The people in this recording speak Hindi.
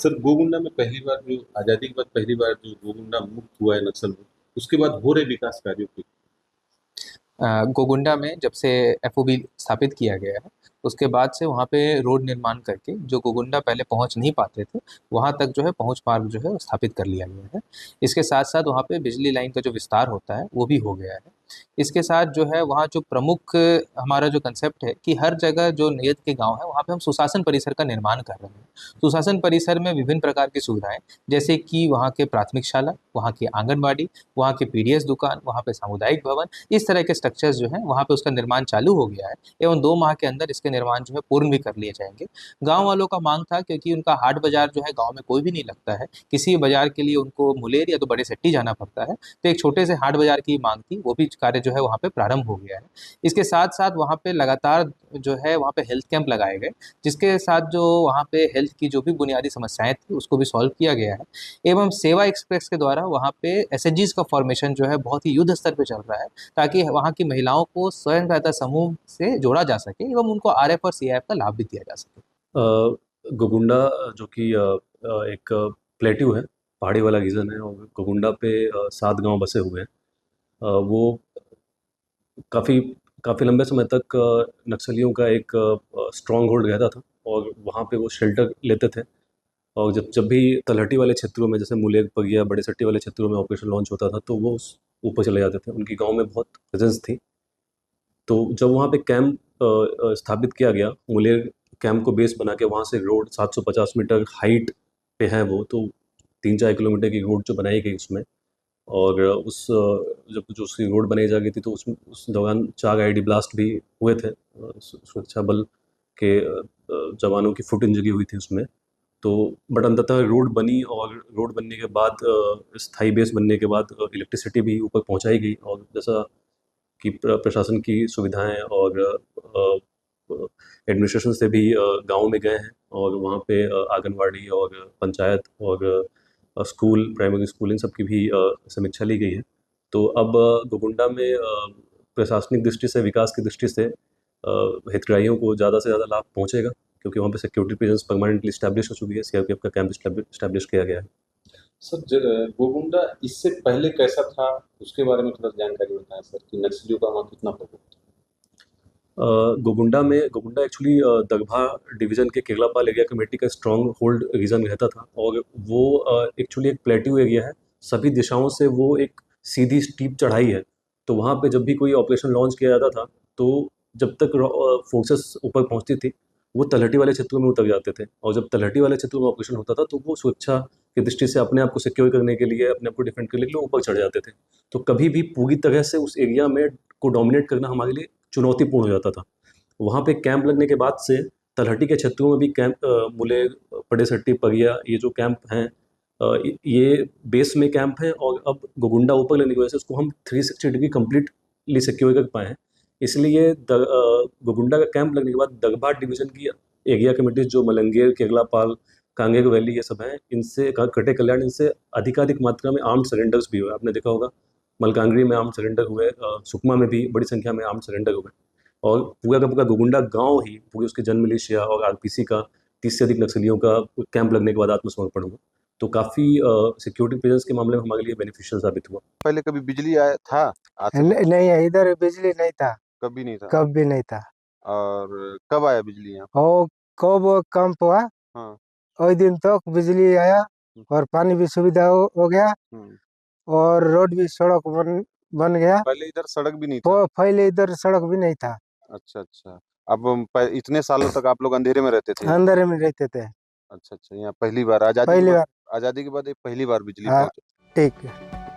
सर गोगुंडा में पहली बार जो आजादी के बाद पहली बार जो गोगुंडा मुक्त हुआ है नक्सल मुक्त, उसके बाद हो रहे विकास कार्यों की। गोगुंडा में जब से एफओबी स्थापित किया गया है उसके बाद से वहाँ पे रोड निर्माण करके जो गोगुंडा पहले पहुँच नहीं पाते थे वहाँ तक जो है पहुँच मार्ग जो है वो स्थापित कर लिया गया है। इसके साथ साथ वहाँ पे बिजली लाइन का जो विस्तार होता है वो भी हो गया है। इसके साथ जो है वहाँ जो प्रमुख हमारा जो कंसेप्ट है कि हर जगह जो नियत के गांव है वहाँ पे हम सुशासन परिसर का निर्माण कर रहे हैं। सुशासन परिसर में विभिन्न प्रकार की सुविधाएं जैसे कि वहाँ के प्राथमिक शाला, वहाँ की आंगनबाड़ी, वहाँ के पीडीएस दुकान, वहाँ पे सामुदायिक भवन, इस तरह के स्ट्रक्चर्स जो हैं वहाँ पे उसका निर्माण चालू हो गया है एवं 2 माह के अंदर इसके निर्माण जो है पूर्ण भी कर लिए जाएंगे। गांव वालों का मांग था क्योंकि उनका हाट बाजार जो है गांव में कोई भी नहीं लगता है, किसी बाजार के लिए उनको मुलेर या तो बड़े सेट्टी जाना पड़ता है, तो एक छोटे से हाट बाजार की मांग थी, वो भी कार्य जो है वहाँ पे प्रारंभ हो गया है। इसके साथ साथ वहाँ पे लगातार जो है वहाँ पे हेल्थ कैंप लगाए गए, जिसके साथ जो वहाँ पे हेल्थ की जो भी बुनियादी समस्याएं थी उसको भी सॉल्व किया गया है। एवं सेवा एक्सप्रेस के द्वारा वहाँ पे एसएचजीज का फॉर्मेशन जो है बहुत ही युद्ध स्तर पे चल रहा है, ताकि वहाँ की महिलाओं को स्वयं सहायता समूह से जोड़ा जा सके एवं उनको आरएफ और सीआईएफ का लाभ भी दिया जा सके। गोगुंडा जो कि एक प्लेट्यू है, पहाड़ी वाला रीजन है, और गोगुंडा पे 7 गांव बसे हुए हैं। वो काफ़ी काफ़ी लंबे समय तक नक्सलियों का एक स्ट्रॉन्ग होल्ड रहता था, और वहाँ पे वो शेल्टर लेते थे। और जब जब भी तलहटी वाले क्षेत्रों में, जैसे मुलेर पगिया, बड़े सट्टी वाले क्षेत्रों में ऑपरेशन लॉन्च होता था, तो वो उस ऊपर चले जाते थे। उनकी गांव में बहुत प्रेजेंस थी। तो जब वहाँ पे कैंप स्थापित किया गया, मुलेर कैंप को बेस बना के, वहाँ से रोड 750 मीटर हाइट पे है वो, तो 3-4 किलोमीटर की रोड जो बनाई गई उसमें। और जब जो उसकी रोड बनाई जा रही थी, तो उस दौरान 4 आईडी ब्लास्ट भी हुए थे। सुरक्षा बल के जवानों की फुट इंजरी हुई थी उसमें। तो बट अंततः रोड बनी, और रोड बनने के बाद, स्थायी बेस बनने के बाद, इलेक्ट्रिसिटी भी ऊपर पहुंचाई गई। और जैसा कि प्रशासन की सुविधाएं और एडमिनिस्ट्रेशन से भी गाँव में गए हैं, और वहाँ पे आंगनवाड़ी और पंचायत और स्कूल, प्राइमरी स्कूल, इन सब की भी समीक्षा ली गई है। तो अब गोगुंडा में प्रशासनिक दृष्टि से, विकास की दृष्टि से हितग्राहियों को ज़्यादा से ज़्यादा लाभ पहुँचेगा, क्योंकि वहाँ पे सिक्योरिटी प्रेजेंस परमानेंटली स्टैब्लिश हो चुकी है। सीआरपीएफ का कैंप स्टैब्लिश किया गया है। सर गोगुंडा इससे पहले कैसा था, उसके बारे में थोड़ा जानकारी बताएं सर कि नक्सलियों का वहाँ कितना प्रभाव था। गोगुंडा एक्चुअली दगभा डिवीज़न के केगलापाल एरिया कमेटी का स्ट्रॉन्ग होल्ड रीजन रहता था, और वो एक्चुअली एक प्लेट्यू एरिया है। सभी दिशाओं से वो एक सीधी स्टीप चढ़ाई है। तो वहाँ पे जब भी कोई ऑपरेशन लॉन्च किया जाता था, तो जब तक फोर्सेस ऊपर पहुँचती थी, वो तलहटी वाले क्षेत्रों में उतर जाते थे। और जब तलहटी वाले क्षेत्रों में ऑपरेशन होता था, तो वो सुरक्षा की दृष्टि से अपने आप को सिक्योर करने के लिए, अपने आप को डिफेंड करने के लिए ऊपर चढ़ जाते थे। तो कभी भी पूरी तरह से उस एरिया में को डोमिनेट करना हमारे लिए चुनौतीपूर्ण हो जाता था। वहाँ पे कैंप लगने के बाद से तलहटी के क्षेत्रों में भी कैंप, मुलेर, पडेसट्टी, पगिया, ये जो कैंप हैं, ये बेस में कैंप हैं। और अब गोगुंडा ऊपर लेने की वजह से उसको हम 360 डिग्री कम्प्लीटली सिक्योर कर पाए हैं। इसलिए गोगुंडा का कैंप लगने के बाद दगभा डिवीज़न की एरिया कमेटीज, जो मलंगेर, केगलापाल, कांगेर वैली, ये सब हैं, इनसे कटे कल्याण, इनसे अधिकाधिक मात्रा में आर्म्ड सरेंडर्स भी हुए। आपने देखा होगा, मलकानगिरी में आर्म्ड सरेंडर हुए, सुकमा में भी बड़ी संख्या में आर्म्ड सरेंडर हुए। और पूरा का पूरा गोगुंडा गांव ही, पूरी उसके जन मिलिशिया और आरपीसी का 30 से अधिक नक्सलियों का कैंप लगने के बाद आत्मसमर्पण हुआ। तो काफ़ी सिक्योरिटी प्रेजेंस के मामले में हमारे लिए बेनिफिशियल साबित हुआ। पहले कभी बिजली आया था? आज से नहीं है, इधर बिजली नहीं था, कभी नहीं था। कभी नहीं था। और कब आया बिजली यहाँ? और कब कैंप हुआ हाँ। वही दिन तक बिजली आया, और पानी भी सुविधा हो गया, और रोड भी, सड़क बन गया। पहले इधर सड़क भी नहीं था। पहले इधर सड़क भी नहीं था। अच्छा अच्छा। अब इतने सालों तक आप लोग अंधेरे में रहते थे? अंदर में रहते थे। अच्छा अच्छा। यहाँ पहली बार आजादी के बाद ये पहली बार बिजली हाँ, पहुंची। ठीक है।